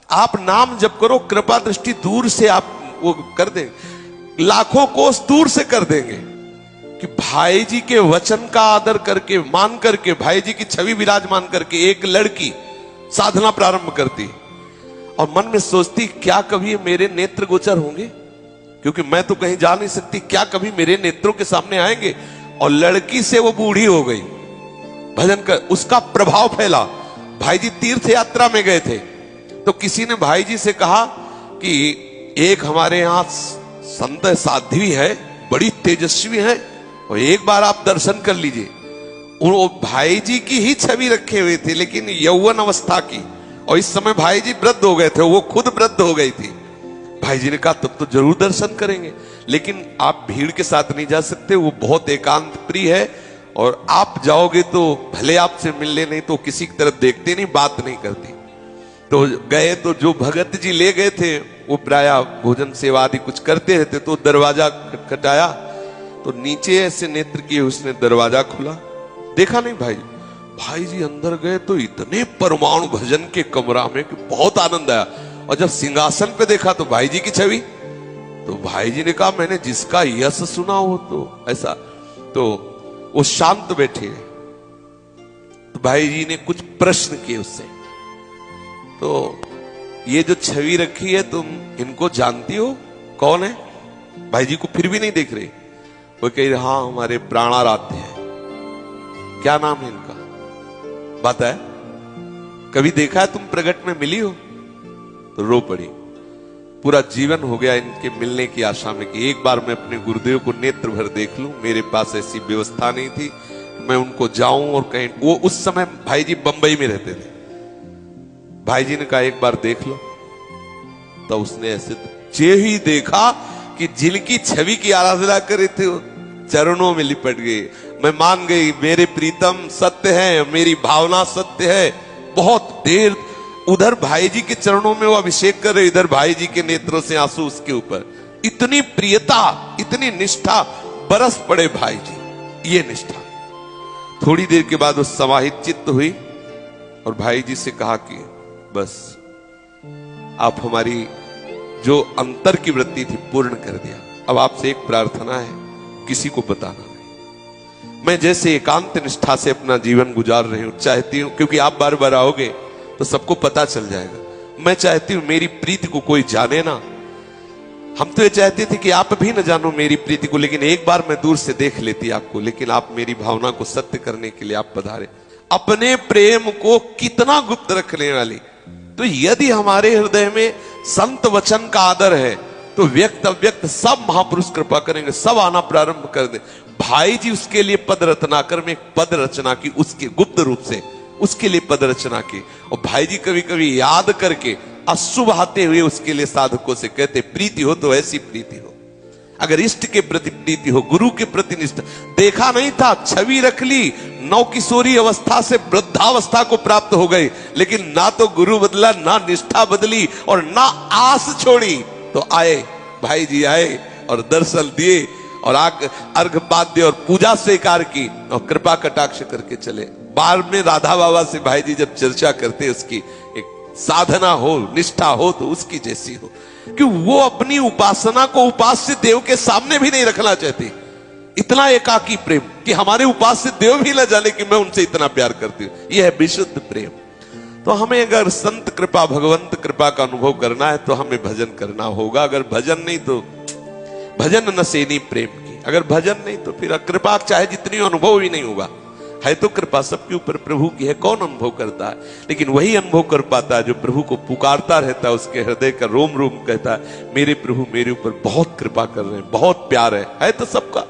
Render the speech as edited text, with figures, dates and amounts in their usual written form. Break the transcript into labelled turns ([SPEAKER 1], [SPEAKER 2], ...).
[SPEAKER 1] आप नाम जप करो, कृपा दृष्टि दूर से आप वो कर देंगे, लाखों कोस दूर से कर देंगे कि भाई जी के वचन का आदर करके, मान करके, भाई जी की छवि विराजमान करके एक लड़की साधना प्रारंभ करती और मन में सोचती क्या कभी मेरे नेत्र गोचर होंगे, क्योंकि मैं तो कहीं जा नहीं सकती, क्या कभी मेरे नेत्रों के सामने आएंगे। और लड़की से वो बूढ़ी हो गई, भजन कर उसका प्रभाव फैला। भाई जी तीर्थ यात्रा में गए थे तो किसी ने भाई जी से कहा कि एक हमारे यहां संत साध्वी है, बड़ी तेजस्वी है, और एक बार आप दर्शन कर लीजिए। वो भाई जी की ही छवि रखे हुए थे, लेकिन यौवन अवस्था की, और इस समय भाई जी वृद्ध हो गए थे, वो खुद वृद्ध हो गई थी। भाई जी ने कहा तब तो जरूर दर्शन करेंगे, लेकिन आप भीड़ के साथ नहीं जा सकते, वो बहुत एकांत प्रिय है, और आप जाओगे तो भले आपसे मिलने, नहीं तो किसी की तरफ देखते नहीं, बात नहीं करती। तो गए तो जो भगत जी ले गए थे वो प्राय भोजन सेवा आदि कुछ करते रहते, तो दरवाजा खटखटाया तो नीचे ऐसे नेत्र किए उसने दरवाजा खोला, देखा नहीं भाई जी अंदर गए तो इतने परमाणु भजन के कमरा में कि बहुत आनंद आया। और जब सिंहासन पे देखा तो भाई जी की छवि, तो भाई जी ने कहा मैंने जिसका यश सुना हो तो ऐसा, तो वो शांत बैठे। तो भाई जी ने कुछ प्रश्न किए उससे, तो ये जो छवि रखी है तुम इनको जानती हो, कौन है? भाई जी को फिर भी नहीं देख रहे, वो कह रहे हाँ हमारे प्राणाराध्य है। क्या नाम है इनका? बात है कभी देखा है तुम, प्रगट में मिली हो? तो रो पड़ी। पूरा जीवन हो गया इनके मिलने की आशा में कि एक बार मैं अपने गुरुदेव को नेत्र भर देख लूं। मेरे पास ऐसी व्यवस्था नहीं थी मैं उनको जाऊं और कहीं, वो उस समय भाई जी बंबई में रहते थे। भाई जी ने कहा एक बार देख लो, तो उसने ऐसे जे ही देखा कि जिनकी छवि की आराधना करे थे वो चरणों में लिपट गए। मैं मान गई मेरे प्रीतम सत्य है, मेरी भावना सत्य है। बहुत देर उधर भाई जी के चरणों में वो अभिषेक कर रहे, इधर भाई जी के नेत्रों से आंसू उसके ऊपर। इतनी प्रियता, इतनी निष्ठा, बरस पड़े भाई जी, ये निष्ठा। थोड़ी देर के बाद वो समाहित चित्त हुई और भाई जी से कहा कि बस आप हमारी जो अंतर की वृत्ति थी पूर्ण कर दिया। अब आपसे एक प्रार्थना है, किसी को बताना नहीं। मैं जैसे एकांत निष्ठा से अपना जीवन गुजार रही हूं, चाहती हूं, क्योंकि आप बार बार आओगे तो सबको पता चल जाएगा। मैं चाहती हूं मेरी प्रीति को कोई जाने ना। हम तो ये चाहते थे कि आप भी न जानो मेरी प्रीति को, लेकिन एक बार मैं दूर से देख लेती आपको, लेकिन आप मेरी भावना को सत्य करने के लिए आप पधारे। अपने प्रेम को कितना गुप्त रखने वाली। तो यदि हमारे हृदय में संत वचन का आदर है तो व्यक्त अव्यक्त सब महापुरुष कृपा करेंगे, सब आना प्रारंभ कर दे। भाई जी उसके लिए पद रत्नाकर में एक पद रचना की, उसके गुप्त रूप से उसके लिए पद रचना की। और भाई जी कभी कभी याद करके अश्रु बहाते हुए उसके लिए साधकों से कहते प्रीति हो तो ऐसी प्रीति हो, अगर इष्ट के प्रति प्रीति हो, गुरु के प्रति निष्ठा। देखा नहीं था, छवि रख ली, नौ किशोरी अवस्था से वृद्धावस्था को प्राप्त हो गई, लेकिन ना तो गुरु बदला, ना निष्ठा बदली और ना आस छोड़ी। तो आए भाई जी, आए और दर्शन दिए और अर्घपाद्य और पूजा स्वीकार की और कृपा कटाक्ष करके चले। बार में राधा बाबा से भाई जी जब चर्चा करते उसकी एक साधना हो, निष्ठा हो तो उसकी जैसी हो, कि वो अपनी उपासना को उपास्य देव के सामने भी नहीं रखना चाहती। इतना एकाकी प्रेम कि हमारे उपास्य देव भी न जाने कि मैं उनसे इतना प्यार करती हूं। यह है विशुद्ध प्रेम। तो हमें अगर संत कृपा, भगवंत कृपा का अनुभव करना है तो हमें भजन करना होगा। अगर भजन नहीं तो भजन न सेनी प्रेम की, अगर भजन नहीं तो फिर कृपा चाहे जितनी अनुभव ही नहीं होगा। है तो कृपा सबके ऊपर प्रभु की है, कौन अनुभव करता है? लेकिन वही अनुभव कर पाता है जो प्रभु को पुकारता रहता है, उसके हृदय का रोम रोम कहता है मेरे प्रभु मेरे ऊपर बहुत कृपा कर रहे हैं, बहुत प्यार है तो सबका।